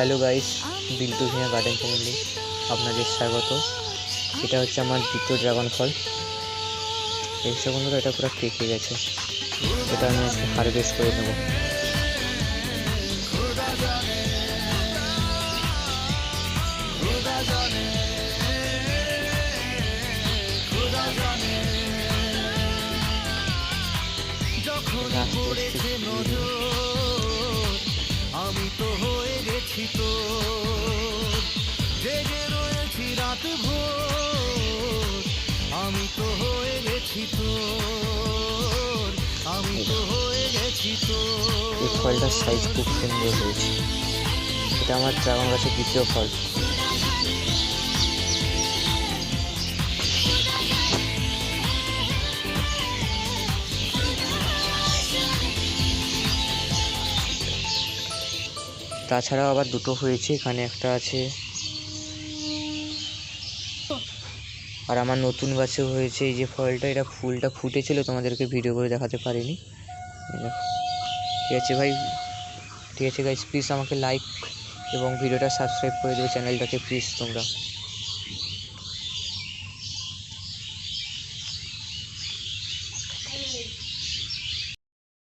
Hello guys, Biltu via garden চ্যানেলে আপনাদের স্বাগত। এটা হচ্ছে আমার দ্বিতীয় ড্রাগন ফল। দেখছো বন্ধুরা, এটা পুরো পেকে গেছে। এটা আমি আজকে হারভেস্ট করে নেব। আমি তো হয়ে গেছি তো জেগে রয়েছি রাত ভোর, আমি তো হয়ে গেছি তো, আমি তো হয়ে গেছি তো। এই ফলটার সাইজ খুব সুন্দর হয়েছে। এটা আমার ড্রাগন গাছের দ্বিতীয় ফল। তাছাড়াও আবার দুটো হয়েছে, এখানে একটা আছে, আর আমার নতুন গাছেও হয়েছে এই যে ফলটা। এটা ফুলটা ফুটেছিল, তোমাদেরকে ভিডিও করে দেখাতে পারিনি। ঠিক আছে ভাই, ঠিক আছে গাইস, প্লিজ আমাকে লাইক এবং ভিডিওটা সাবস্ক্রাইব করে দেবে চ্যানেলটাকে, প্লিজ তোমরা।